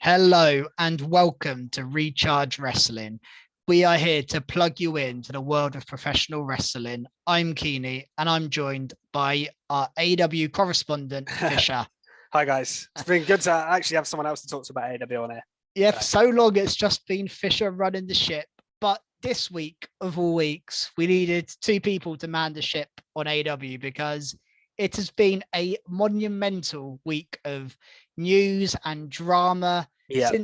Hello and welcome to Recharge Wrestling. We are here to plug you into the world of professional wrestling. I'm Keeney and I'm joined by our AEW correspondent, Fisher. Hi guys. It's been good to actually have someone else to talk to about AEW on here. Yeah, for so long it's just been Fisher running the ship. But this week of all weeks, we needed two people to man the ship on AEW because it has been a monumental week of news and drama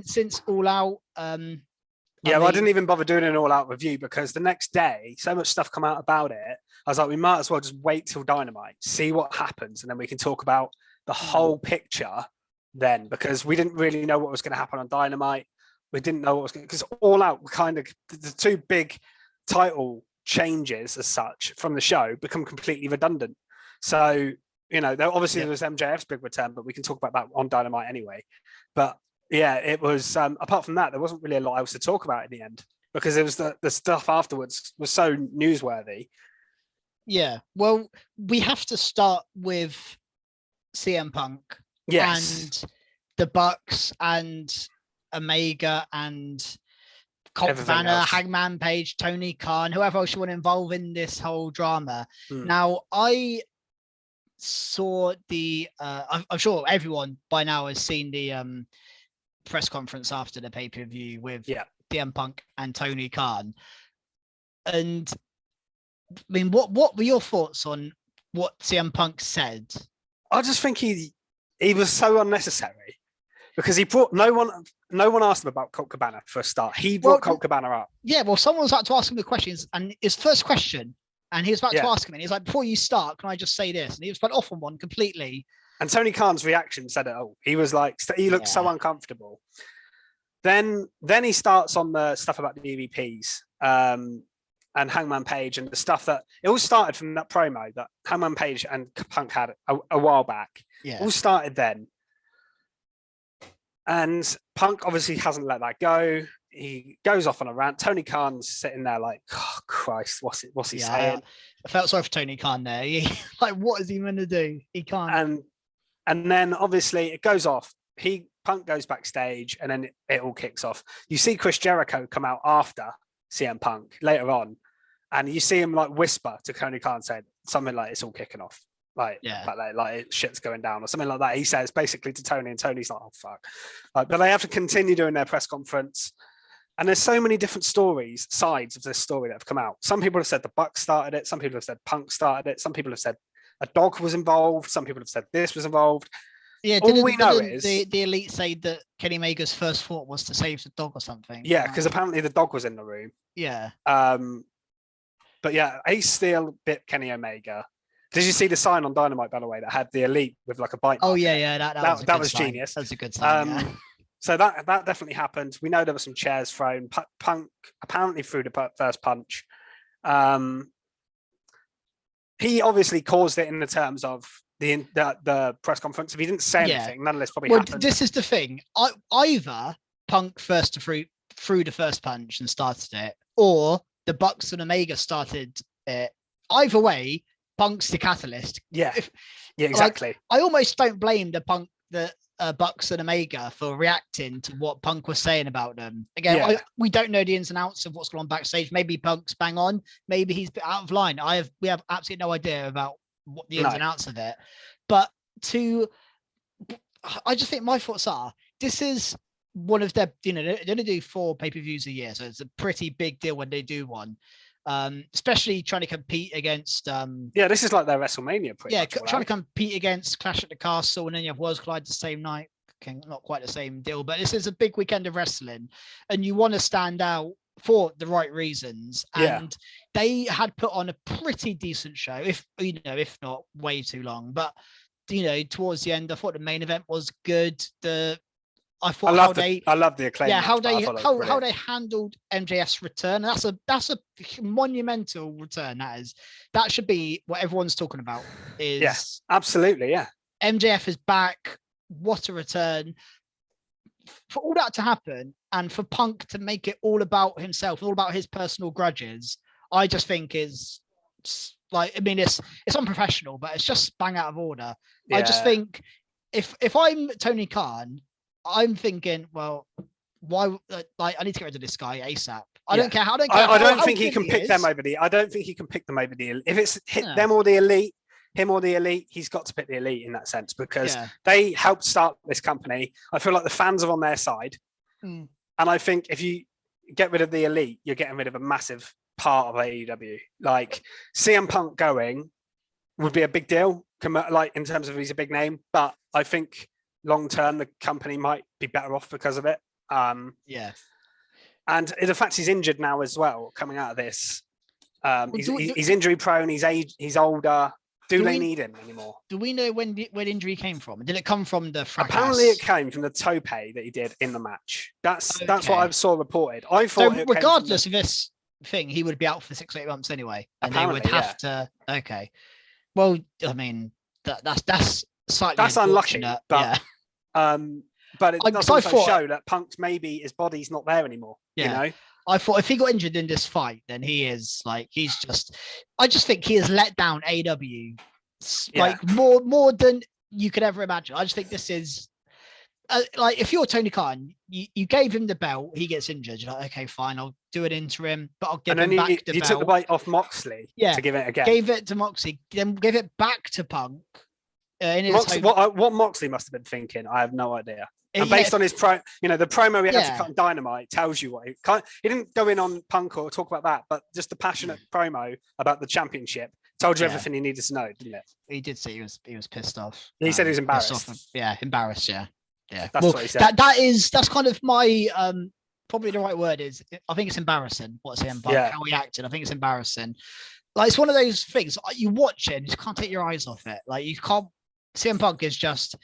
since All Out. I didn't even bother doing an all-out review because the next day, so much stuff come out about it. I was like, we might as well just wait till Dynamite, see what happens, and then we can talk about the whole picture then, because we didn't really know what was going to happen on Dynamite. We didn't know what was going to, because All Out kind of, the two big title changes as such from the show become completely redundant. So, there was MJF's big return, but we can talk about that on Dynamite anyway. But yeah, it was, apart from that, there wasn't really a lot else to talk about in the end because it was the stuff afterwards was so newsworthy. Yeah, well, we have to start with CM Punk and the Bucks and Omega and Colt Banner, Hangman Page, Tony Khan, whoever else you want to involve in this whole drama. Now, I saw I'm sure everyone by now has seen the press conference after the pay-per-view with CM Punk and Tony Khan. And I mean, what were your thoughts on what CM Punk said? I just think he was so unnecessary because he brought no one asked him about Colt Cabana for a start. He brought Colt Cabana up. Yeah, well, someone was about to ask him the questions, and his first question, and he was about to ask him, and he's like, "Before you start, can I just say this?" And he was went off on one completely. And Tony Khan's reaction said it all. He was like, he looked so uncomfortable. Then he starts on the stuff about the EVPs and Hangman Page and the stuff that it all started from that promo that Hangman Page and Punk had a while back. Yeah, all started then. And Punk obviously hasn't let that go. He goes off on a rant. Tony Khan's sitting there like, oh Christ, what's he saying? I felt sorry for Tony Khan there. Like, what is he going to do? He can't. And then obviously it goes off. Punk goes backstage and then it all kicks off. You see Chris Jericho come out after CM Punk later on, and you see him like whisper to Tony Khan saying something like it's all kicking off. Like shit's going down or something like that. He says basically to Tony, and Tony's like, oh fuck. But they have to continue doing their press conference. And there's so many different sides of this story that have come out. Some people have said the Bucks started it. Some people have said Punk started it. Some people have said a dog was involved. Some people have said this was involved. Yeah, all we know is the Elite say that Kenny Omega's first thought was to save the dog or something. Yeah, because apparently the dog was in the room. Yeah. But yeah, Ace Steel bit Kenny Omega. Did you see the sign on Dynamite, by the way, that had the Elite with like a bite? Oh yeah, that was genius. That's a good sign. So that definitely happened. We know there were some chairs thrown. Punk apparently threw the first punch. He obviously caused it in the terms of the press conference. If he didn't say anything, none of this probably happened. This is the thing. Either Punk threw the first punch and started it, or the Bucks and Omega started it. Either way, Punk's the catalyst. Yeah, exactly. Like, I almost don't blame the Bucks and Omega for reacting to what Punk was saying about them. Again, we don't know the ins and outs of what's going on backstage. Maybe Punk's bang on. Maybe he's out of line. We have absolutely no idea about what the ins and outs of it. But I just think my thoughts are, this is one of their, they're going to do 4 pay-per-views a year. So it's a pretty big deal when they do one. Especially trying to compete against this is like their WrestleMania trying to compete against Clash at the Castle, and then you have Worlds Collide the same night. Okay, not quite the same deal, but this is a big weekend of wrestling and you want to stand out for the right reasons, and they had put on a pretty decent show, if not way too long, but towards the end I thought the main event was good. I love the Acclaim. Yeah, how they handled MJF's return. That's a monumental return. That should be what everyone's talking about. Yes, absolutely. Yeah, MJF is back. What a return! For all that to happen, and for Punk to make it all about himself, all about his personal grudges, I just think is like, I mean, it's unprofessional, but it's just bang out of order. Yeah. I just think if I'm Tony Khan, I'm thinking, well, why? Like, I need to get rid of this guy ASAP. I don't care. I don't think he can pick them over the. I don't think he can pick them over the. If it's them or the elite, him or the elite, he's got to pick the elite in that sense because they helped start this company. I feel like the fans are on their side, and I think if you get rid of the elite, you're getting rid of a massive part of AEW. Like CM Punk going would be a big deal, like in terms of he's a big name, but I think long term the company might be better off because of it. And the fact he's injured now as well, coming out of this, he's injury prone. He's older. Do they need him anymore? Do we know when injury came from? Did it come from the fracas? Apparently, it came from the tope that he did in the match. That's what I saw reported. I thought, so regardless of this thing, he would be out for 6 to 8 months anyway, and they would have to. Okay, well, I mean that's slightly unlucky, but but it does also show that Punk's maybe his body's not there anymore. You know. I thought if he got injured in this fight, then I just think he has let down AEW like more than you could ever imagine. I just think this is like, if you're Tony Khan, you gave him the belt, he gets injured. You're like, okay, fine, I'll do an interim, but I'll give him back the belt. You took the belt off Moxley to give it again. Gave it to Moxley, then give it back to Punk. What Moxley must have been thinking, I have no idea. And based on his the promo he had to cut on Dynamite tells you what he didn't go in on Punk or talk about that, but just the passionate promo about the championship told you everything he needed to know, didn't it? He did say he was pissed off. He said he was embarrassed. Embarrassed. Yeah. That's what he said. That's kind of my probably the right word is. I think it's embarrassing what CM Punk how he acted. I think it's embarrassing. Like, it's one of those things you watch it and you just can't take your eyes off it. Like, you can't. CM Punk is just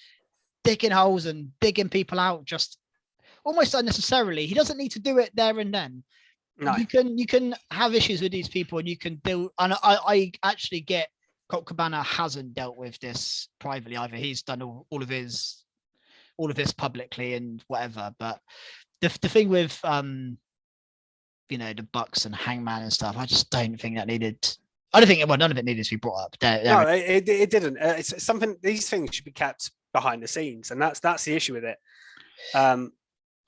digging holes and digging people out just almost unnecessarily. He doesn't need to do it there and then. No. You can have issues with these people and you can deal. And I actually get Colt Cabana hasn't dealt with this privately either. He's done all of this publicly and whatever. But the thing with the Bucks and Hangman and stuff, I just don't think that needed. I don't think none of it needed to be brought up. No, it didn't. It's something. These things should be kept behind the scenes, and that's the issue with it.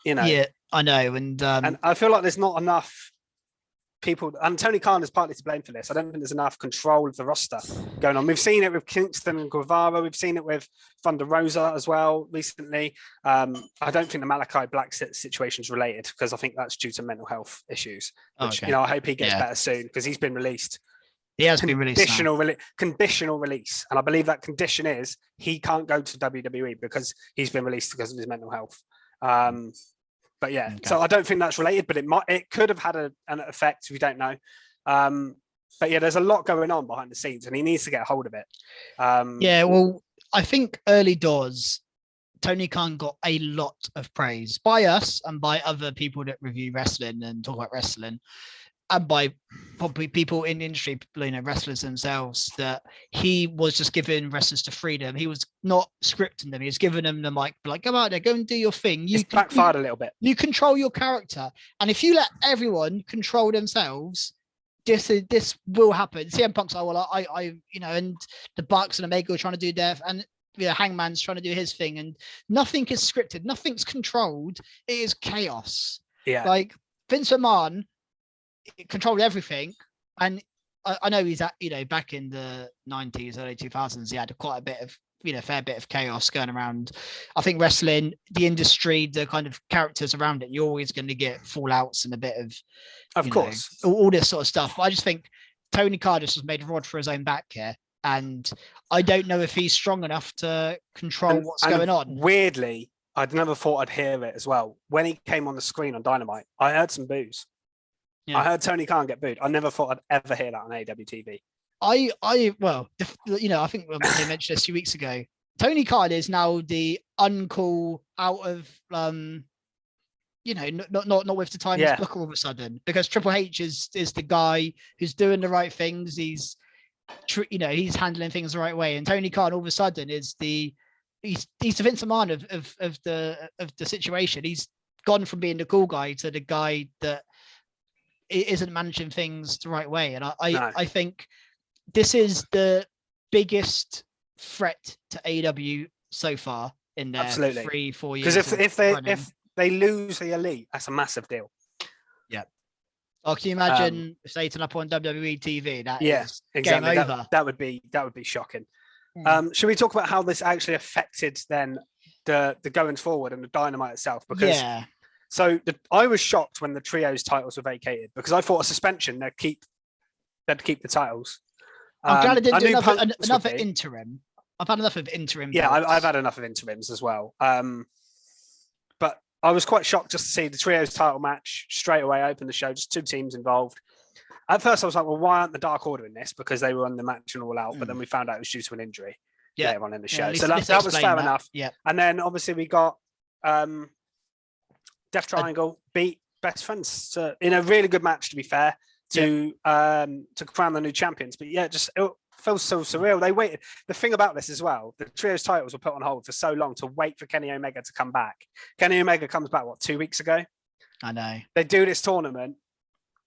Yeah, I know, and I feel like there's not enough people, and Tony Khan is partly to blame for this. I don't think there's enough control of the roster going on. We've seen it with Kingston and Guevara. We've seen it with Thunder Rosa as well recently. I don't think the Malachi Black situation is related because I think that's due to mental health issues. Which, I hope he gets better soon because he's been released. He has been released. Conditional release. And I believe that condition is he can't go to WWE because he's been released because of his mental health. But yeah, so I don't think that's related, but it could have had an effect. We don't know. But yeah, there's a lot going on behind the scenes and he needs to get a hold of it. Well, I think early doors, Tony Khan got a lot of praise by us and by other people that review wrestling and talk about wrestling. And by probably people in the industry, wrestlers themselves, that he was just giving wrestlers the freedom. He was not scripting them. He was giving them the mic, like, go out there, go and do your thing. It's backfired a little bit. You control your character. And if you let everyone control themselves, this will happen. CM Punk's like, well, I and the Bucks and Omega are trying to do their, and Hangman's trying to do his thing. And nothing is scripted. Nothing's controlled. It is chaos. Yeah. Like Vince McMahon controlled everything, and I know he's at back in the 90s, early 2000s, he had quite a bit of fair bit of chaos going around. I think wrestling, the industry, the kind of characters around it, you're always going to get fallouts and a bit of course, all this sort of stuff. But I just think Tony Khan just has made a rod for his own back here, and I don't know if he's strong enough to control what's going on. Weirdly, I'd never thought I'd hear it as well. When he came on the screen on Dynamite, I heard some boos. Yeah. I heard Tony Khan get booed. I never thought I'd ever hear that on AEW TV. I think they mentioned this a few weeks ago. Tony Khan is now the uncool out of not with the times book all of a sudden, because Triple H is the guy who's doing the right things. He's handling things the right way, and Tony Khan all of a sudden is he's the Vince McMahon of the situation. He's gone from being the cool guy to the guy that isn't managing things the right way. And I think this is the biggest threat to AEW so far in their Absolutely. 3-4 years. Because if they lose the Elite, that's a massive deal. Yeah. Oh, can you imagine if they turn up on WWE TV? That is exactly. game over. That would be shocking. Should we talk about how this actually affected then the going forward and the Dynamite itself? Because I was shocked when the trios titles were vacated because I thought a suspension they'd keep the titles. I'm glad it didn't do another interim. I've had enough of interim. Yeah, I've had enough of interims as well. But I was quite shocked just to see the trios title match straight away open the show, just two teams involved. At first, I was like, well, why aren't the Dark Order in this? Because they were on the match and all out. But then we found out it was due to an injury later on in the show. So that was fair enough. Yeah. And then obviously we got Death Triangle beat Best Friends in a really good match, to be fair, to crown the new champions. But yeah, it feels so surreal. They waited. The thing about this as well, the trios titles were put on hold for so long to wait for Kenny Omega to come back. Kenny Omega comes back, 2 weeks ago? I know. They do this tournament,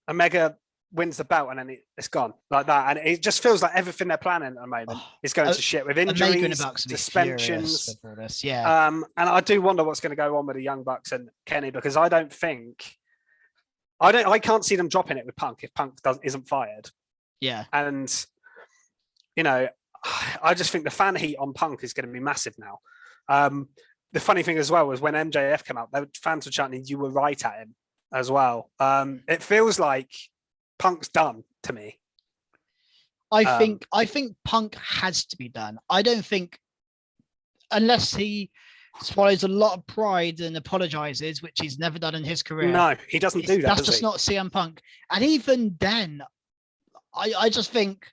Omega wins the belt, and then it's gone like that. And it just feels like everything they're planning at the moment is going to shit with injuries, suspensions. Yeah. And I do wonder what's going to go on with the Young Bucks and Kenny, because I can't see them dropping it with Punk if Punk isn't fired. Yeah. And I just think the fan heat on Punk is going to be massive now. The funny thing as well was when MJF came out, the fans were chanting, "You were right" at him as well. It feels like Punk's done to me. I think Punk has to be done. I don't think, unless he swallows a lot of pride and apologizes, which he's never done in his career. No, he doesn't do that. That's just not CM Punk. And even then, I just think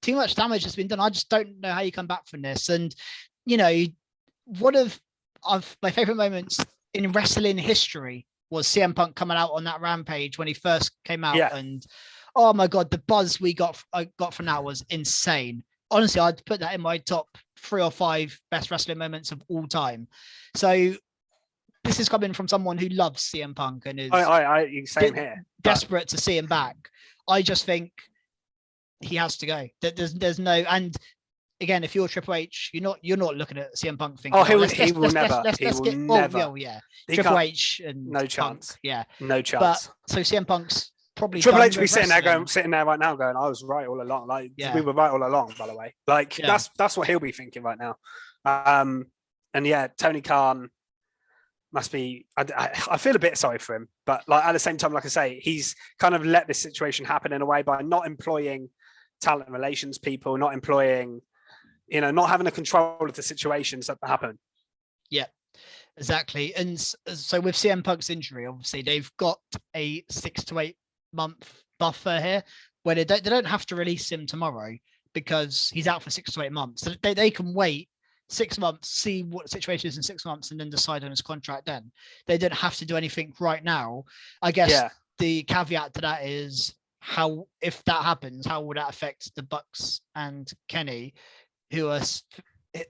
too much damage has been done. I just don't know how you come back from this. And one of my favorite moments in wrestling history was CM Punk coming out on that Rampage when he first came out. Yeah. And oh my God, the buzz I got from that was insane. Honestly, I'd put that in my top 3 or 5 best wrestling moments of all time. So this is coming from someone who loves CM Punk and is same here, desperate to see him back. I just think he has to go. There's no, and again, if you're Triple H, you're not looking at CM Punk thinking, he will never. Triple H and no chance. Punk, no chance. But so CM Punk's probably Triple H will be sitting there right now going, I was right all along. We were right all along, by the way. That's what he'll be thinking right now. And yeah, Tony Khan must be. I feel a bit sorry for him, but at the same time, like I say, he's kind of let this situation happen in a way by not employing talent relations people, not employing, not having a control of the situations that happen. Yeah, exactly. And so with CM Punk's injury, obviously they've got a 6 to 8 month buffer here where they don't have to release him tomorrow because he's out for 6 to 8 months. So they can wait 6 months, see what the situation is in 6 months, and then decide on his contract then. They don't have to do anything right now. I guess the caveat to that is if that happens, how would that affect the Bucks and Kenny, who are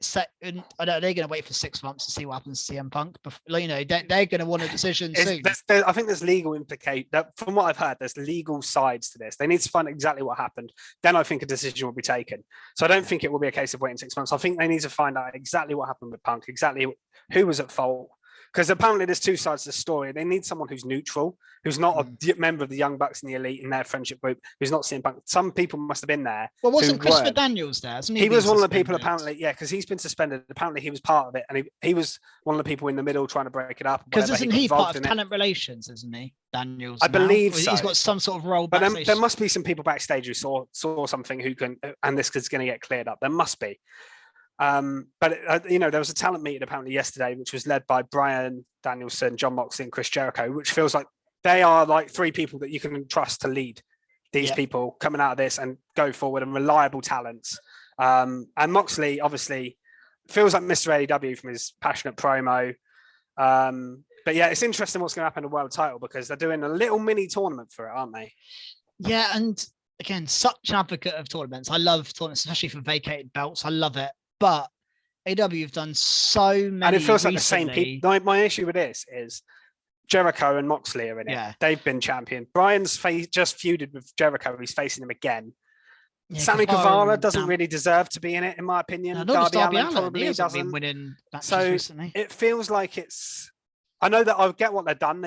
set? I know they're going to wait for 6 months to see what happens to CM Punk. But they're going to want a decision soon. I think there's legal implication. From what I've heard, there's legal sides to this. They need to find exactly what happened. Then I think a decision will be taken. So I don't think it will be a case of waiting 6 months. I think they need to find out exactly what happened with Punk, exactly who was at fault. Because apparently there's 2 sides to the story. They need someone who's neutral, who's not a member of the Young Bucks and the Elite in their friendship group, who's not CM Punk. Some people must have been there. Well, wasn't Christopher Daniels there? He was one of the people apparently, because he's been suspended. Apparently he was part of it, and he was one of the people in the middle trying to break it up. Because isn't he part of talent relations, isn't he, Daniels? I believe so. He's got some sort of role backstage. But there must be some people backstage who saw something who can, and this is going to get cleared up. There must be. But there was a talent meeting apparently yesterday, which was led by Bryan Danielson, Jon Moxley, and Chris Jericho, which feels like they are like 3 people that you can trust to lead these people coming out of this and go forward, and reliable talents. And Moxley obviously feels like Mr. AEW from his passionate promo. But yeah, it's interesting what's going to happen in the world title, because they're doing a little mini tournament for it, aren't they? Yeah, and again, such an advocate of tournaments. I love tournaments, especially for vacated belts. I love it. But AEW have done so many. And it feels like the same people. My issue with this is Jericho and Moxley are in it. Yeah. They've been champion. Bryan's just feuded with Jericho. He's facing him again. Sammy Guevara doesn't really deserve to be in it, in my opinion. Darby Allin probably doesn't. Been winning matches recently. It feels like it's. I know that I get what they've done.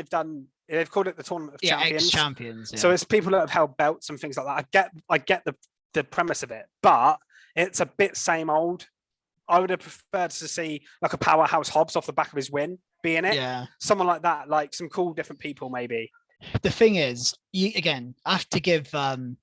They've called it the Tournament of Champions. Ex-champions. Yeah. So it's people that have held belts and things like that. I get the premise of it, but it's a bit same old. I would have preferred to see like a Powerhouse Hobbs off the back of his win be in it. Yeah. Someone like that, like some cool different people maybe. The thing is, you again have to give some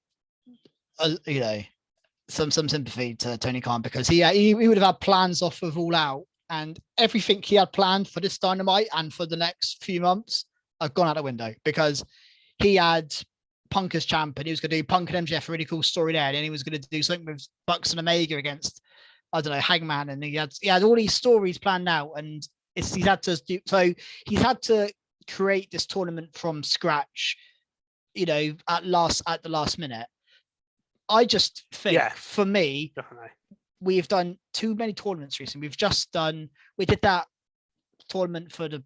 sympathy to Tony Khan, because he would have had plans off of All Out, and everything he had planned for this Dynamite and for the next few months have gone out the window, because he had Punk as champ and he was going to do Punk and MJF, a really cool story there, and then he was going to do something with Bucks and Omega against, I don't know, Hangman, and he had all these stories planned out, and he's had to create this tournament from scratch, at the last minute. I just think, for me, definitely, we've done too many tournaments recently. We did that tournament for the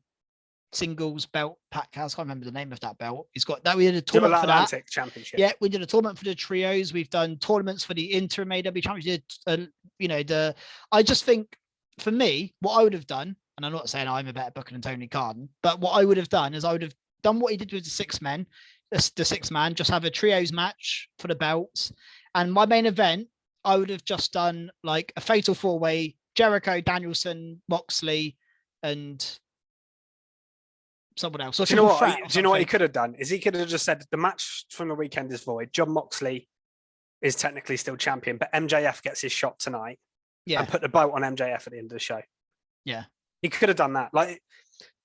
singles belt. Pat Cows, I can't remember the name of that belt. He's got that. We did a tournament for Atlantic Championship. Yeah, we did a tournament for the trios. We've done tournaments for the interim AEW championship. I just think, for me, what I would have done, and I'm not saying I'm a better booker than Tony Khan, but what I would have done is I would have done what he did with the six man, just have a trios match for the belts. And my main event, I would have just done like a fatal 4-way, Jericho, Danielson, Moxley, and someone else. Do you know what he could have done? Is he could have just said the match from the weekend is void. John Moxley is technically still champion, but MJF gets his shot tonight. Yeah. And put the belt on MJF at the end of the show. Yeah. He could have done that. Like,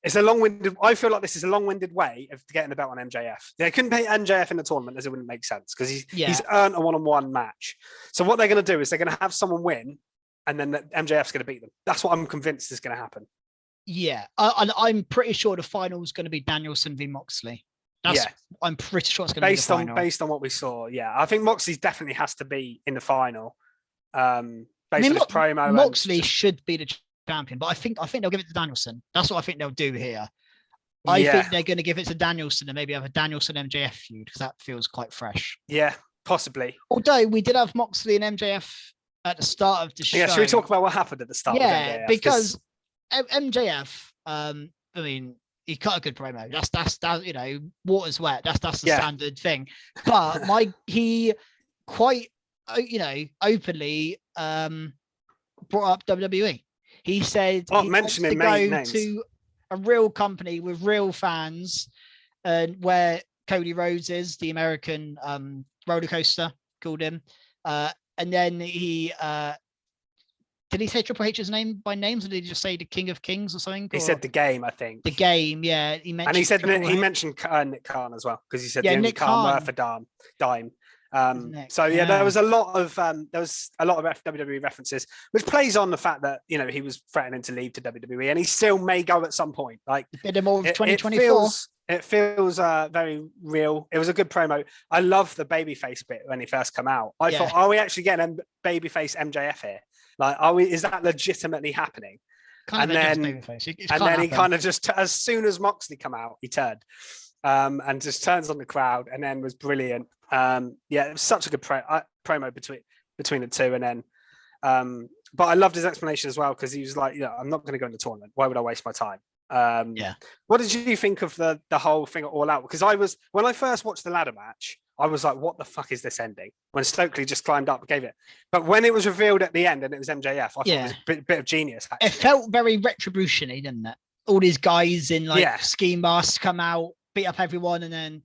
it's a long-winded. I feel like this is a long-winded way of getting the belt on MJF. They couldn't pay MJF in the tournament, as it wouldn't make sense, because he's earned a one-on-one match. So what they're going to do is they're going to have someone win, and then MJF's going to beat them. That's what I'm convinced is going to happen. Yeah, I'm pretty sure the final is going to be Danielson v Moxley. I'm pretty sure it's going to be the final. Based on what we saw. Yeah, I think Moxley definitely has to be in the final. Based on his promo, Moxley should be the champion, but I think they'll give it to Danielson. That's what I think they'll do here. I think they're going to give it to Danielson and maybe have a Danielson MJF feud, because that feels quite fresh. Yeah, possibly. Although we did have Moxley and MJF at the start of the show. Yeah, should we talk about what happened at the start? Yeah, because MJF, he cut a good promo. That's water's wet. That's the standard thing. But he quite openly brought up WWE. He said he wants to go to a real company with real fans, where Cody Rhodes is, the American roller coaster, called him. And then he did he say Triple H's name by names, or did he just say the King of Kings or something? He said the Game, I think. The Game, yeah. He mentioned, and he said he mentioned Nick Khan as well, because he said the only Khan worth a dime. There was a lot of WWE references, which plays on the fact that he was threatening to leave to WWE, and he still may go at some point. Like, bit more of 2024. It feels very real. It was a good promo. I love the babyface bit when he first come out. I thought, are we actually getting babyface MJF here? Like, is that legitimately happening? And then he kind of just, as soon as Moxley come out, he turned and just turns on the crowd, and then was brilliant. It was such a good promo between the two, and then but I loved his explanation as well, because he was like, I'm not going to go in the tournament. Why would I waste my time? What did you think of the whole thing at All Out? Because when I first watched the ladder match, I was like, what the fuck is this ending? When Stokely just climbed up and gave it. But when it was revealed at the end and it was MJF, I thought it was a bit of genius, actually. It felt very Retribution-y, didn't it? All these guys in ski masks come out, beat up everyone, and then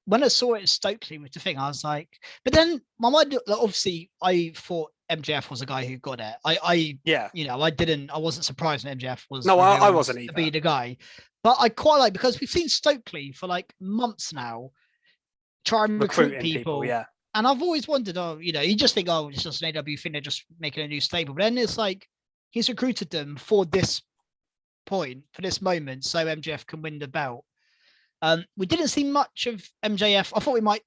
when I saw it at Stokely with the thing, I was like, but then my mind, obviously, I thought MJF was the guy who got it. I wasn't surprised when MJF was. No, I wasn't either. To be the guy, but I quite like, because we've seen Stokely for like months now try and recruit people. Yeah. And I've always wondered, you just think, it's just an AW thing, they're just making a new stable. But then it's like, he's recruited them for this point, for this moment, so MJF can win the belt. We didn't see much of MJF. I thought we might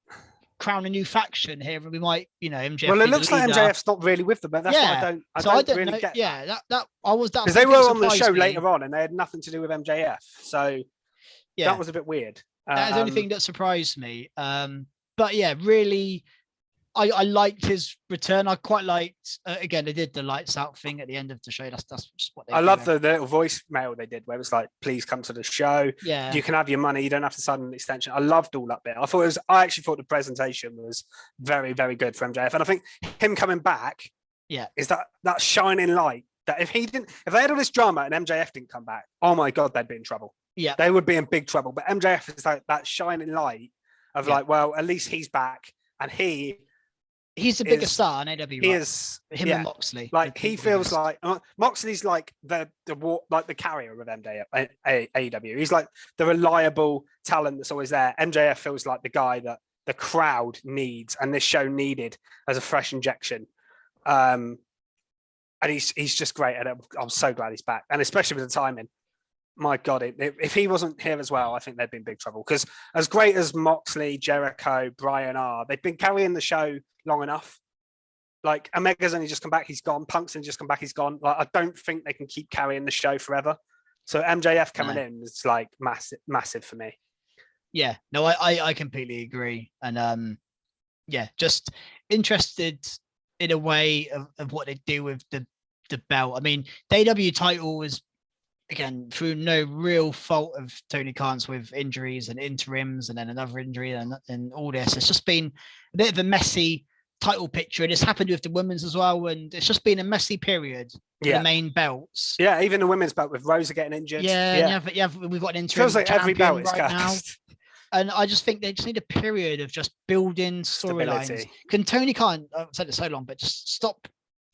crown a new faction here, and we might, MJF. Well, it looks like MJF's not really with them, but that's what I don't really get. Yeah, because they were on the show later on, and they had nothing to do with MJF. So that was a bit weird. That is the only thing that surprised me. But yeah, really, I liked his return. I quite liked, again, they did the lights out thing at the end of the show. That's just what they I love the little voicemail they did where it was like, please come to the show. Yeah. You can have your money. You don't have to sign an extension. I loved all that bit. I actually thought the presentation was very, very good for MJF. And I think him coming back is that shining light that if they had all this drama and MJF didn't come back, oh my God, they'd be in trouble. Yeah. They would be in big trouble. But MJF is like that shining light of like, well, at least he's back. And he's the biggest star in AEW. He is him and Moxley. Like he feels like Moxley's like the carrier of AEW. He's like the reliable talent that's always there. MJF feels like the guy that the crowd needs, and this show needed as a fresh injection. And he's just great, and I'm so glad he's back, and especially with the timing. My God, if he wasn't here as well, I think they'd be in big trouble. Because as great as Moxley, Jericho, Bryan are, they've been carrying the show long enough. Like Omega's only just come back, he's gone. Punk's only just come back, he's gone. Like I don't think they can keep carrying the show forever. So MJF coming in is like massive for me. Yeah, no, I completely agree. And just interested in a way of what they do with the belt. I mean, the AEW title was, again, through no real fault of Tony Khan's, with injuries and interims and then another injury and all this. It's just been a bit of a messy title picture. And it's happened with the women's as well. And it's just been a messy period for the main belts. Yeah, even the women's belt with Rosa getting injured. Yeah. We've got an interim feels like every belt is right now. And I just think they just need a period of just building storylines. Can Tony Khan, I've said it so long, but just stop.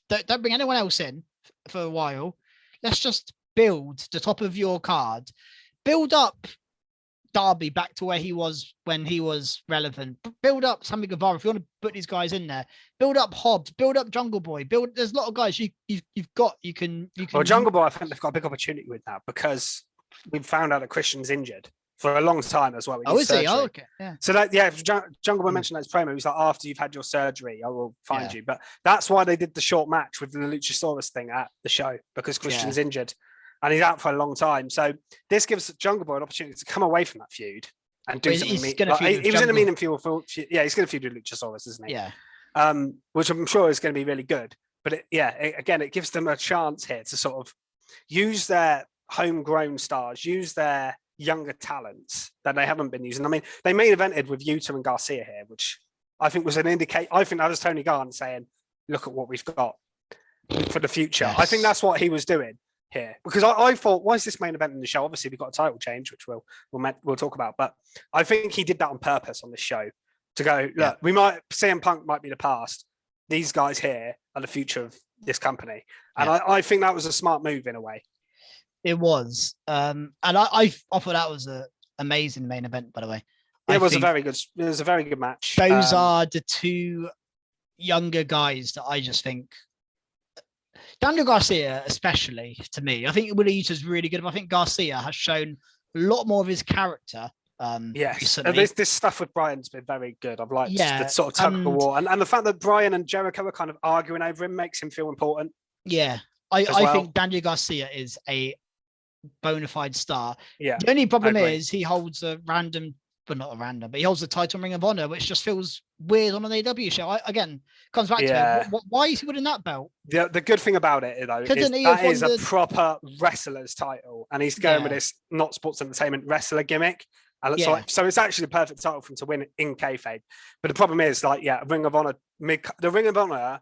Don't bring anyone else in for a while. Let's just build the top of your card, build up Darby back to where he was when he was relevant, build up Sammy Guevara if you want to put these guys in there, build up Hobbs, build up Jungle Boy, there's a lot of guys you've got you can well, Jungle Boy, I think they've got a big opportunity with that, because we've found out that Christian's injured for a long time as well. Oh, is he? Oh, okay. Yeah. So that, Jungle Boy mentioned that his promo. He was like, after you've had your surgery, I will find you. But that's why they did the short match with the Luchasaurus thing at the show, because Christian's injured. And he's out for a long time. So this gives Jungle Boy an opportunity to come away from that feud and do something. He was in a mean and feud. Yeah, he's going to feud with Luchasaurus, isn't he? Yeah. Which I'm sure is going to be really good. But it gives them a chance here to sort of use their homegrown stars, use their younger talents that they haven't been using. I mean, they main evented with Yuta and Garcia here, which I think was an indicate. I think that was Tony Khan saying, look at what we've got for the future. Yes. I think that's what he was doing here, because I thought, why is this main event in the show? Obviously, we've got a title change, which we'll talk about, but I think he did that on purpose on this show to go, look, CM Punk might be the past. These guys here are the future of this company. And I think that was a smart move in a way. It was. And I thought that was an amazing main event, by the way. It was a very good match. Those are the two younger guys that I just think, Daniel Garcia, especially to me, I think Willie Utah's really good. But I think Garcia has shown a lot more of his character. Yes, and this stuff with Bryan's been very good. I've liked the sort of tug of war, and the fact that Bryan and Jericho are kind of arguing over him makes him feel important. Yeah, I think Daniel Garcia is a bona fide star. Yeah, the only problem is he holds a random. But not a random, but he holds the title Ring of Honor, which just feels weird on an AEW show. Again, comes back to it. Why is he winning that belt? The good thing about it, though, is that is a proper wrestler's title, and he's going with this not sports entertainment wrestler gimmick. And so it's actually the perfect title for him to win in kayfabe. But the problem is, Ring of Honor, the Ring of Honor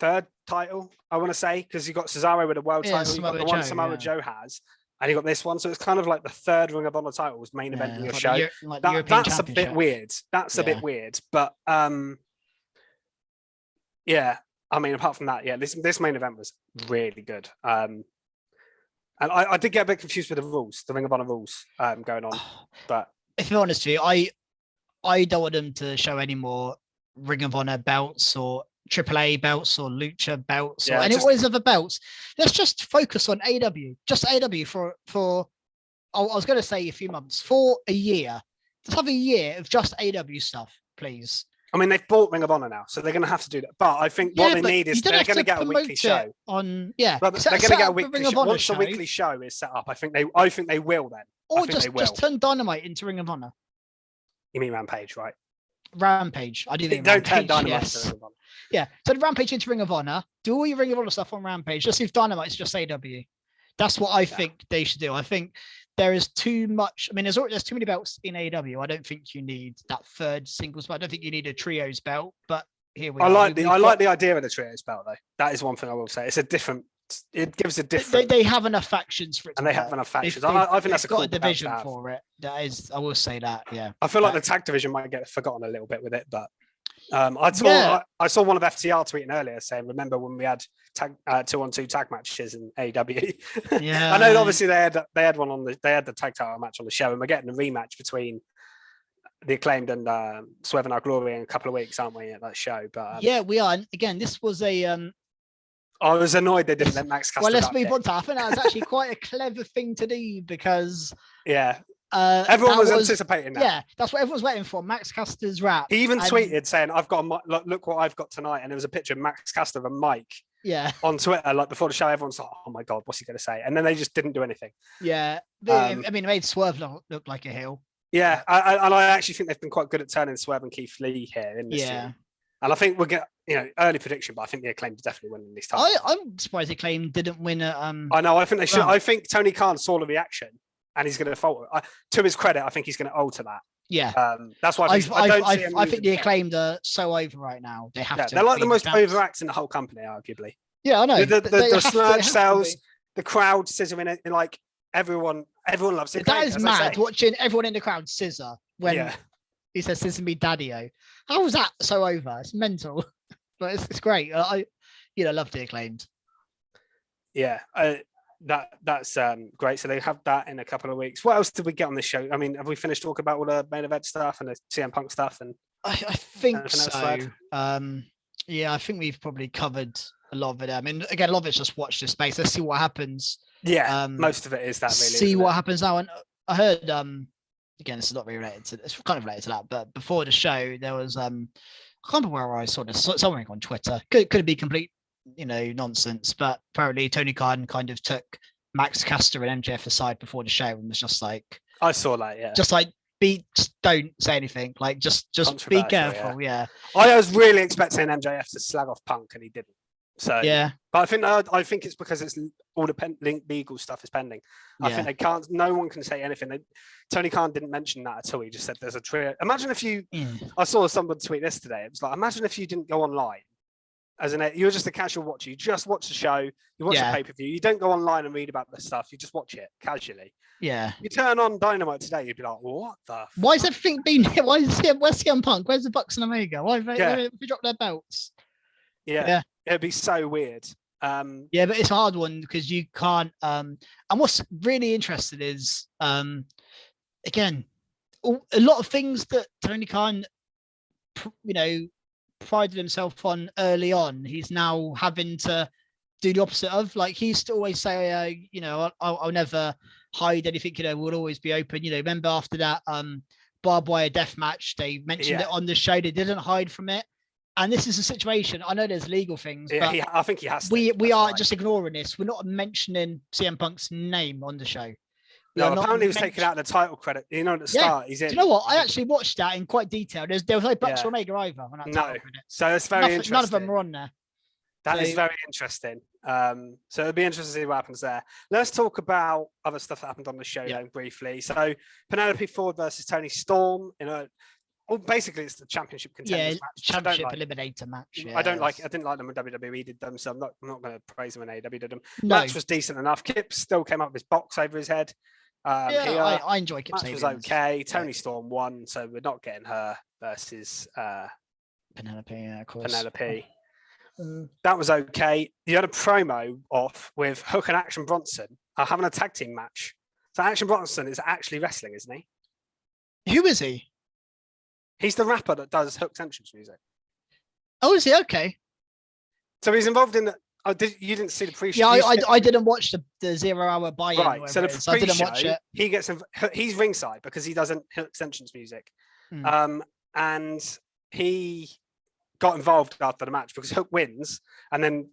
third title, I want to say, because you got Cesaro with a world title, you got the one Samoa Joe has. And you got this one, so it's kind of like the third Ring of Honor titles main event in your show. That's a bit weird. That's a bit weird, but I mean, apart from that, this main event was really good. And I did get a bit confused with the rules, the Ring of Honor rules going on. But if I'm honest with you, I don't want them to show any more Ring of Honor belts or AAA belts or Lucha belts or any other belts. Let's just focus on AEW, just AEW for I was going to say a few months, for a year. Let's have a year of just AEW stuff, please. I mean, they've bought Ring of Honor now, so they're going to have to do that. But I think what they need is they're going to get a weekly show. They're going to get a weekly show. Once the weekly show is set up, I think they will then. Or just turn Dynamite into Ring of Honor. You mean Rampage, right? Rampage. I do think don't turn Rampage. Dynamite Yes. to Ring of Honor. Yeah. So the Rampage into Ring of Honor. Do all your Ring of Honor stuff on Rampage. Just if Dynamite's just AW. That's what I think they should do. I think there is too much. I mean, there's too many belts in AW. I don't think you need that third singles belt. I don't think you need a trios belt. But here we are. I like the idea of the trios belt though. That is one thing I will say. It's a different. It gives a different. They have enough factions for it. And they have enough factions. I think that's a cool division for it. That is. I will say that. Yeah. I feel like the tag division might get forgotten a little bit with it, but. I saw one of FTR tweeting earlier saying, "Remember when we had 2-on-2 tag matches in AEW?" Yeah, I know. Obviously, they had one on they had the tag title match on the show, and we're getting a rematch between the Acclaimed and Swerve and Our Glory in a couple of weeks, aren't we? At that show, but yeah, we are. And again, this was a. I was annoyed they didn't let Max Caster. Well, let's move on to that. I think that was actually quite a clever thing to do because. Yeah. Everyone was anticipating that. Yeah, that's what everyone's waiting for. Max Caster's rap. He even tweeted saying, "I've got a look what I've got tonight," and there was a picture of Max Caster with a mic. Yeah. On Twitter, like before the show, everyone's like, "Oh my god, what's he going to say?" And then they just didn't do anything. Yeah, I mean, it made Swerve look like a heel. Yeah, and I actually think they've been quite good at turning Swerve and Keith Lee here in this season. And I think we'll get early prediction, but I think the Acclaimed definitely winning this time. I'm surprised the Acclaimed didn't win at. I know. I think they should. I think Tony Khan saw the reaction. And he's going to falter. To his credit, I think he's going to alter that. Yeah, that's why I think the Acclaimed are so over right now. They have to. They're like the most over acts in the whole company, arguably. Yeah, I know. The sludge sells, the crowd scissoring it, like everyone loves it. That is mad. Watching everyone in the crowd scissor when he says "scissor me, daddy-o." How was that so over? It's mental, but it's great. I love the Acclaimed. Yeah. That's great. So they have that in a couple of weeks. What else did we get on this show? I mean, have we finished talking about all the main event stuff and the CM Punk stuff? And I think so. I think we've probably covered a lot of it. I mean, again, a lot of it's just watch this space. Let's see what happens. Yeah, most of it is that. Really, see what happens now. And I heard, again, this is not really related to. It's kind of related to that. But before the show, there was I can't remember where I saw this. Somewhere on Twitter. Could be complete. Nonsense, but apparently Tony Khan kind of took Max Caster and MJF aside before the show and was just like, I saw that, yeah. Just like just don't say anything, like just be careful, yeah. I was really expecting MJF to slag off Punk and he didn't. So yeah, but I think it's because it's all the legal stuff is pending. I think they can't. No one can say anything. Tony Khan didn't mention that at all. He just said there's a trio. Imagine if you. I saw someone tweet this today. It was like, imagine if you didn't go online. You're just a casual watcher. You just watch the show. You watch the pay-per-view. You don't go online and read about the stuff. You just watch it casually. Yeah. You turn on Dynamite today, you'd be like, what the? Why is everything being? Where's CM Punk? Where's the Bucks and Omega? Why have they dropped their belts? Yeah. It'd be so weird. Yeah, but it's a hard one because you can't. And what's really interesting is, again, a lot of things that Tony Khan, prided himself on early on, he's now having to do the opposite of. Like he used to always say, I'll never hide anything. We'll always be open. Remember after that barbed wire death match, they mentioned it on the show. They didn't hide from it. And this is a situation. I know there's legal things, but I think he has. We are just ignoring this. We're not mentioning CM Punk's name on the show. Apparently he was taken out of the title credit. At the start, he's in. Do you know what? I actually watched that in quite detail. There was no Bucks or Omega either. No. So it's very interesting. None of them are on there. That is very interesting. So it'll be interesting to see what happens there. Let's talk about other stuff that happened on the show then briefly. So Penelope Ford versus Toni Storm basically it's the championship contenders match. Championship eliminator match. Yeah. I didn't like them when WWE did them, so I'm not going to praise them when AEW did them. Match was decent enough. Kip still came up with his box over his head. I enjoy Kip Sabian. Match was okay. Toni Storm won, so we're not getting her versus Penelope. Yeah, of course. Penelope. That was okay. You had a promo off with Hook and Action Bronson having a tag team match. So Action Bronson is actually wrestling, isn't he? Who is he? He's the rapper that does Hook's entrance music. Oh, is he? Okay. So he's involved in the. You didn't see the pre-show? Yeah, I didn't watch the 0 hour buy-in. Right. So the pre-show, I didn't watch it. He's ringside because he does Hook's entrance music, and he got involved after the match because Hook wins, and then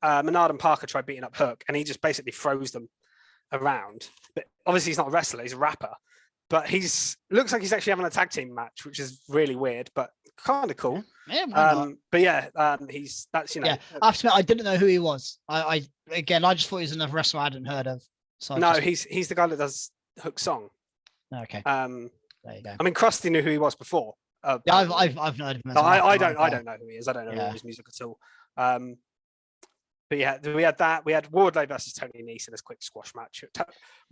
Menard and Parker tried beating up Hook, and he just basically throws them around. But obviously, he's not a wrestler; he's a rapper. But looks like he's actually having a tag team match, which is really weird. But kind of cool. Yeah, why not? But yeah, that's Yeah, I have to admit, I didn't know who he was. I just thought he was another wrestler I hadn't heard of. So no, he's the guy that does Hook Song. Okay. There you go. I mean, Krusty knew who he was before. Yeah, I've heard of him. I don't know who he is. I don't know his music at all. But yeah, we had that. We had Wardlow versus Tony Nese in this quick squash match.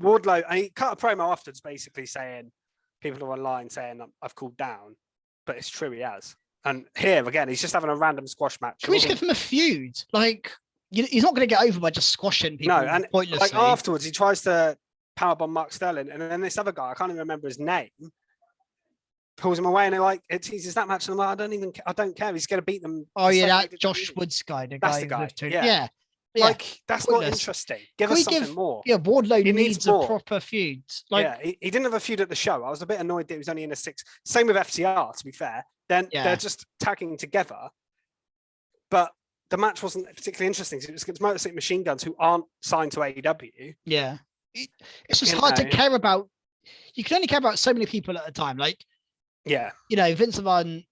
Wardlow, and he cut a promo afterwards, basically saying, people are online saying I've cooled down, but it's true, he has. And here again, he's just having a random squash match. Can we just give him a feud? Like, he's not going to get over by just squashing people. No, and pointlessly. Like afterwards, he tries to powerbomb Mark Sterling, and then this other guy, I can't even remember his name, pulls him away, and they're like, it teases that match, and I'm like, I don't care. He's going to beat them. Oh yeah, that Josh Woods guy, that's the guy. Yeah. Like, that's not interesting. Give us something more. Yeah, Wardlow needs a proper feud. Like, yeah, he didn't have a feud at the show. I was a bit annoyed that he was only in a 6. Same with FTR, to be fair. Then they're just tagging together. But the match wasn't particularly interesting. It was against Motor City Machine Guns, who aren't signed to AEW. Yeah. It's just hard to care about. You can only care about so many people at a time. Like, Vince McMahon,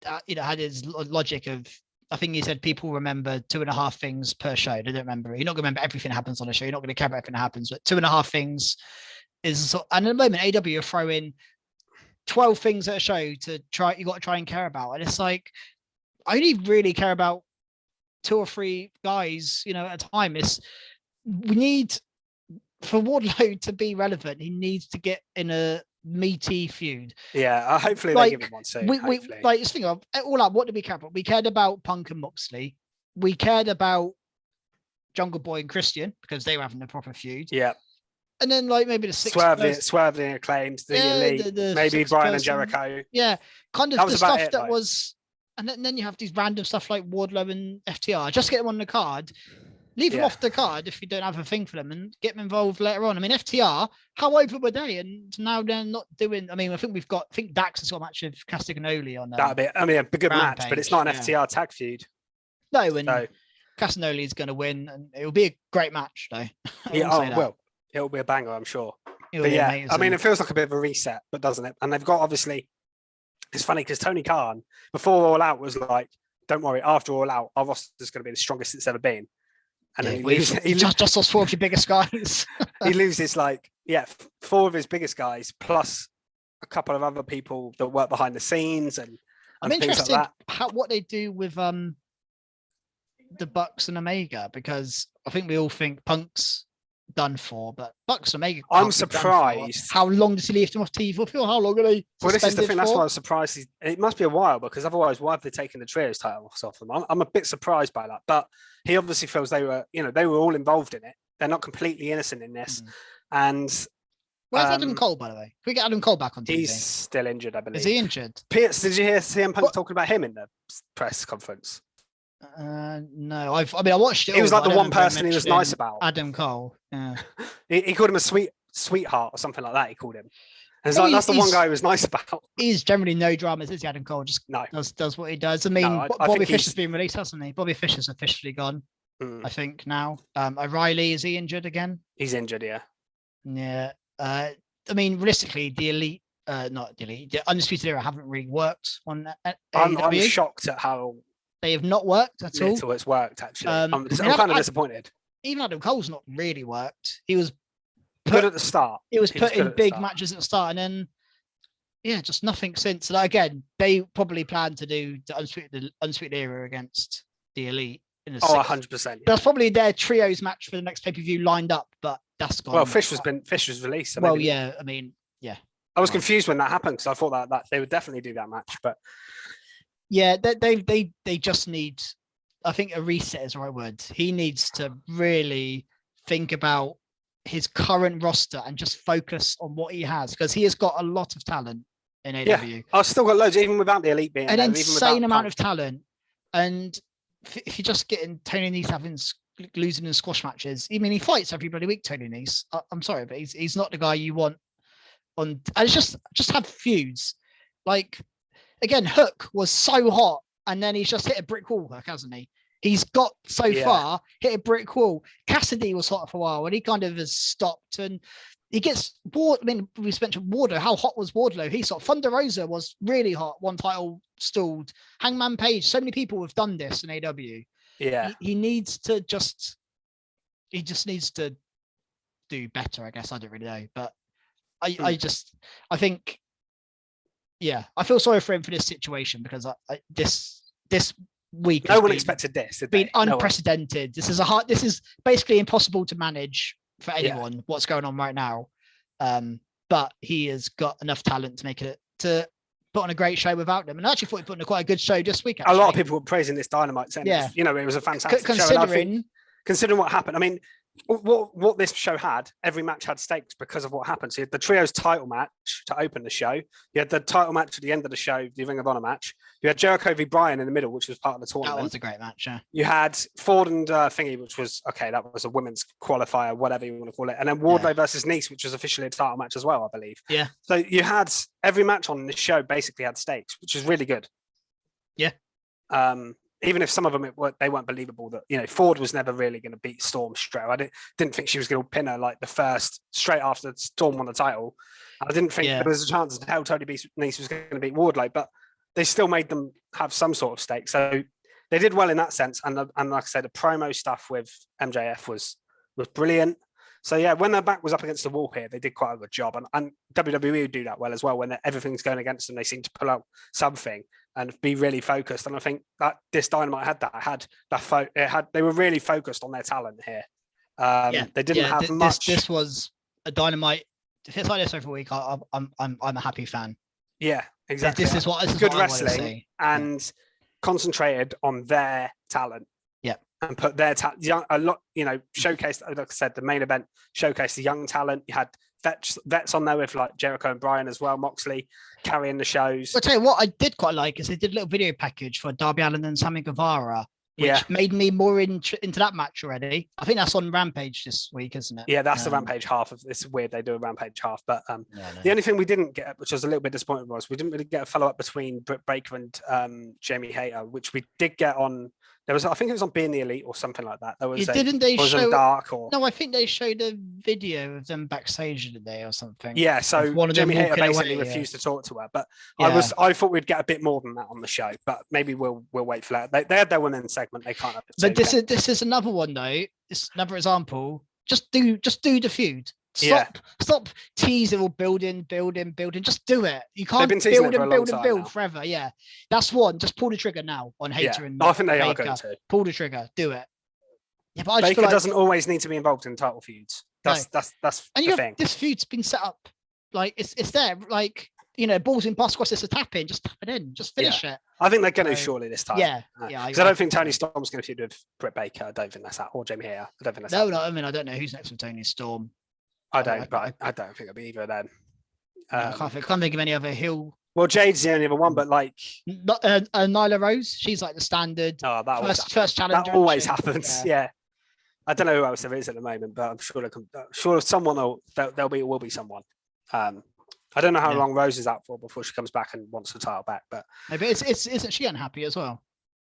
had his logic of, I think he said people remember 2.5 things per show. They don't remember. You're not going to remember everything that happens on a show. You're not going to care about everything that happens, but 2.5 things is. And at the moment, AEW are throwing 12 things at a show to try. You got to try and care about, and it's like I only really care about 2 or 3 guys, at a time. We need for Wardlow to be relevant. He needs to get in a meaty feud. Yeah, hopefully they give him one soon. We just think of all out. What did we care about? We cared about Punk and Moxley. We cared about Jungle Boy and Christian because they were having a proper feud. Yeah. And then maybe the 6 Swerve the Acclaimed, the Elite, maybe Brian and Jericho. Yeah, kind of the stuff that was. And then you have these random stuff like Wardlow and FTR. Just get them on the card. Leave them off the card if you don't have a thing for them, and get them involved later on. I mean, FTR, how over were they? And now they're not doing. I mean, I think Dax has got a match of Castagnoli on. That'd be, a good match, but it's not an FTR tag feud. No, and Castagnoli is going to win, and it'll be a great match, though. It'll be a banger, I'm sure. But yeah, amazing. I mean, it feels like a bit of a reset, but doesn't it? And they've got obviously. It's funny because Tony Khan, before All Out, was like, "Don't worry, after All Out, our roster is going to be the strongest it's ever been." And then he just lost 4 of your biggest guys. He loses 4 of his biggest guys plus a couple of other people that work behind the scenes and I'm interested like what they do with the Bucks and Omega, because I think we all think Punk's done for, but Bucks and Omega. I'm surprised. How long does he leave them off TV for? How long are they? Well, this is the thing. That's why I was surprised. It must be a while, because otherwise, why have they taken the trios title off them? I'm a bit surprised by that, but he obviously feels they were all involved in it. They're not completely innocent in this. And where's Adam Cole, by the way? Can we get Adam Cole back on TV? He's still injured, I believe. Is he injured? Pierce, did you hear CM Punk talking about him in the press conference? No, I watched it. He was like the one person he was nice about. Adam Cole. Yeah. he called him a sweetheart or something like that. He called him. And that's the one guy he was nice about. He's generally no dramas, is he? Adam Cole just does what he does. I mean, Bobby Fischer's been released, hasn't he? Bobby Fischer's officially gone. I think now. O'Reilly, is he injured again? He's injured, yeah. Yeah. I mean, realistically, the Undisputed Era haven't really worked on I'm shocked at how they have not worked at all. Little it's worked, actually. I'm kind of disappointed. Even Adam Cole's not really worked. He was good at the start. He was put in big matches at the start, and then just nothing since. Like, again, they probably plan to do the Undisputed Era against the Elite. 100%. That's probably their trios match for the next pay-per-view lined up, but that's gone. Well, Fish was released. So yeah. I mean, yeah. I was confused when that happened, because I thought that they would definitely do that match, but yeah, they just need. I think a reset is the right word. He needs to really think about his current roster and just focus on what he has, because he has got a lot of talent in AEW. Yeah, I've still got loads, even without the Elite being an insane amount of talent. And if you're just getting Tony Nese losing in squash matches, I mean, he fights every bloody week, Tony Nese. I'm sorry, but he's not the guy you want on. And it's just have feuds. Like, again, Hook was so hot, and then he's just hit a brick wall, hasn't he? He's got so far, hit a brick wall. Cassidy was hot for a while, and he kind of has stopped. And he gets Ward. I mean, we mentioned Wardlow. How hot was Wardlow? He saw Thunder Rosa was really hot. One title stalled. Hangman Page. So many people have done this in AEW. Yeah, he needs to just. He just needs to do better. I guess I don't really know, but I think. Yeah, I feel sorry for him for this situation because this week no one expected this. Did been unprecedented. This is basically impossible to manage for anyone. What's going on right now, but he has got enough talent to make it to put on a great show without them. And I actually thought he put on quite a good show this week. Actually. A lot of people were praising this Dynamite, saying it was a fantastic show. Considering what happened, I mean, what this show had, every match had stakes because of what happened. So you had the trios title match to open the show. You had the title match at the end of the show, the Ring of Honor match. You had Jericho v. Bryan in the middle, which was part of the tournament. That was a great match, yeah. You had Ford and Thingy, which was, that was a women's qualifier, whatever you want to call it. And then Wardlow versus Nice, which was officially a title match as well, I believe. Yeah. So you had every match on this show basically had stakes, which is really good. Yeah. Even if some of them they weren't believable, that Ford was never really going to beat Storm straight. I didn't think she was going to pin her like the first straight after Storm won the title. I didn't think there was a chance that Tony Nese was going to beat Wardlow, but they still made them have some sort of stake. So they did well in that sense. And like I said, the promo stuff with MJF was brilliant. So yeah, when their back was up against the wall here, they did quite a good job. And WWE do that well as well. When everything's going against them, they seem to pull out something and be really focused. And I think that this Dynamite had that. They were really focused on their talent here. They didn't have much. This was a Dynamite. If it's like this every week, I'm a happy fan. Yeah, exactly. This is good wrestling and concentrated on their talent. Yeah, and put their showcase. Like I said, the main event showcased the young talent. You had vets on there with like Jericho and Bryan as well, Moxley carrying the shows. I'll tell you what I did quite like is they did a little video package for Darby Allin and Sammy Guevara, which made me more into that match already. I think that's on Rampage this week, isn't it? Yeah, that's the Rampage half of it's weird they do a Rampage half, but the only thing we didn't get, which was a little bit disappointing, was we didn't really get a follow-up between Britt Baker and Jamie Hayter, which we did get on. There was, I think it was on Being the Elite or something like that. There was Dark or no? I think they showed a video of them backstage today or something. Yeah, so Jamie Hayter basically refused to talk to her, but I thought we'd get a bit more than that on the show, but maybe we'll wait for that. They had their women's segment. They can't have it. But this is another one though. It's another example. Just do the feud. Stop teasing or building. Just do it. You can't build forever. Yeah, that's one. Just pull the trigger now on Hayter and I think they Baker. are going to pull the trigger. Do it. Yeah, but Baker doesn't always need to be involved in title feuds. That's and the thing. This feud's been set up. Like it's there. Like balls in basketball. It's a tap in. Just tap it in. Just finish it. I think they're going to surely this time. Yeah. Because I don't think Tony Storm's going to feud with Britt Baker. I don't think that's that. Or Jamie Hayter. I don't think that's that. No. I mean, I don't know who's next with Tony Storm. I don't think it'll be either of them. I can't think of any other heel. Well, Jade's the only other one, but like Nyla Rose, she's like the standard. Oh, first challenger. That always happens. Yeah. I don't know who else there is at the moment, but I'm sure someone will be someone. I don't know how long Rose is out for before she comes back and wants the title back, but maybe isn't she unhappy as well?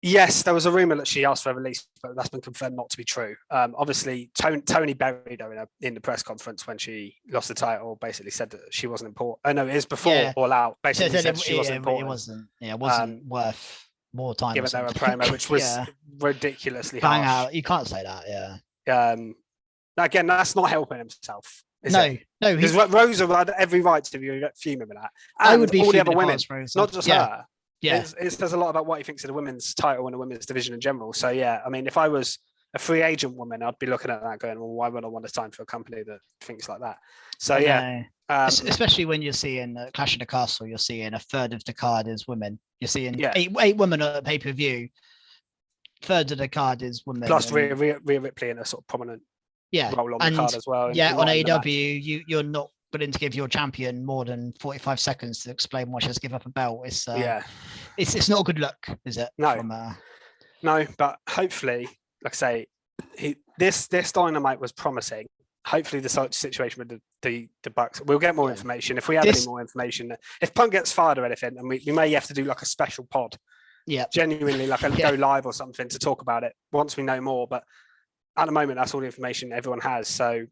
Yes, there was a rumor that she asked for a release, but that's been confirmed not to be true. Obviously, Tony buried her in the press conference when she lost the title. Basically, said that she wasn't important. Oh no, it was before All Out. Basically, said she wasn't important. It wasn't worth more time. Given her a promo, which was ridiculously bang harsh. out. You can't say that. Yeah. Again, that's not helping himself. No. Because Rosa had every right to be fuming with that. And I would be all the other women, not just her. her. Yeah, it says a lot about what he thinks of the women's title and the women's division in general. So yeah, I mean, if I was a free agent woman, I'd be looking at that going, well, why would I want to sign for a company that thinks like that? So especially when you're seeing Clash of the Castle, you're seeing a third of the card is women. You're seeing eight women at pay-per-view. Third of the card is women. Plus Rhea Ripley in a sort of prominent role on the card as well. On AEW, you're not willing to give your champion more than 45 seconds to explain why she has to give up a belt. It's not a good look, is it? No, no, but hopefully, like I say, this Dynamite was promising. Hopefully, the situation with the Bucks, we'll get more information. If we have any more information, if Punk gets fired or anything, and we may have to do like a special pod, genuinely like a go live or something to talk about it once we know more. But at the moment, that's all the information everyone has. So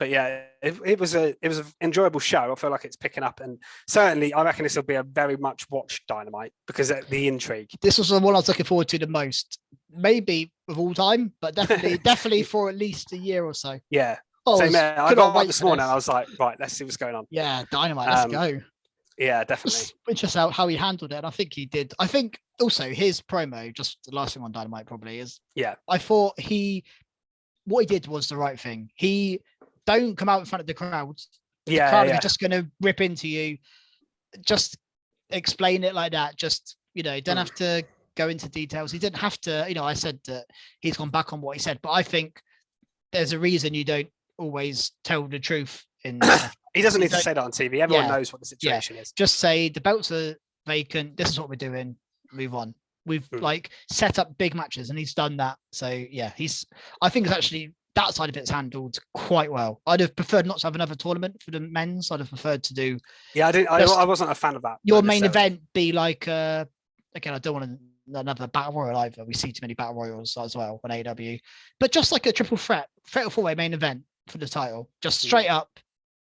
But yeah, it was an enjoyable show. I feel like it's picking up, and certainly I reckon this will be a very much watched Dynamite because of the intrigue. This was the one I was looking forward to the most, maybe of all time, but definitely for at least a year or so. Yeah. Same there. I got up this morning and I was like, right, let's see what's going on. Yeah, Dynamite, let's go. Yeah, definitely. Interesting how he handled it. And I think he did. I think also his promo, just the last thing on Dynamite probably is. Yeah. I thought what he did was the right thing. He don't come out in front of the crowd. The crowd are just going to rip into you. Just explain it like that. Just, don't have to go into details. He didn't have to, I said that he's gone back on what he said, but I think there's a reason you don't always tell the truth in he doesn't need to say that on TV. Everyone knows what the situation is. Just say the belts are vacant. This is what we're doing. Move on. We've set up big matches and he's done that. So yeah, I think it's actually that side of it's handled quite well. I'd have preferred not to have another tournament for the men's. I'd have preferred to do. Yeah, I wasn't a fan of that. Your main event be like, again, I don't want another battle royal either. We see too many battle royals as well on AEW, but just like a triple threat, fatal four-way main event for the title, just straight up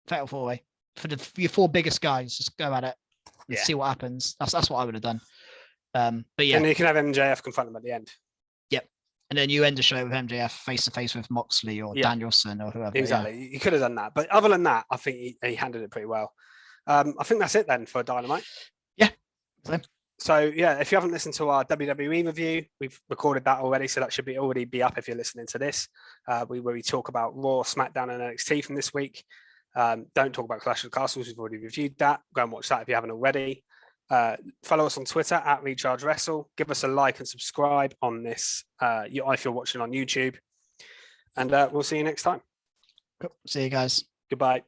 fatal four-way for your four biggest guys. Just go at it and see what happens. That's what I would have done. But yeah, and you can have MJF confront them at the end. Yep, and then you end the show with MJF face to face with Moxley or Danielson or whoever. Exactly, you could have done that, but other than that, I think he handled it pretty well. I think that's it then for Dynamite. Yeah. So yeah, if you haven't listened to our WWE review, we've recorded that already, so that should already be up if you're listening to this. Where we talk about Raw, SmackDown, and NXT from this week. Don't talk about Clash of the Castles. We've already reviewed that. Go and watch that if you haven't already. Follow us on Twitter at Recharge Wrestle. Give us a like and subscribe on this if you're watching on YouTube. And we'll see you next time. Cool. See you guys. Goodbye.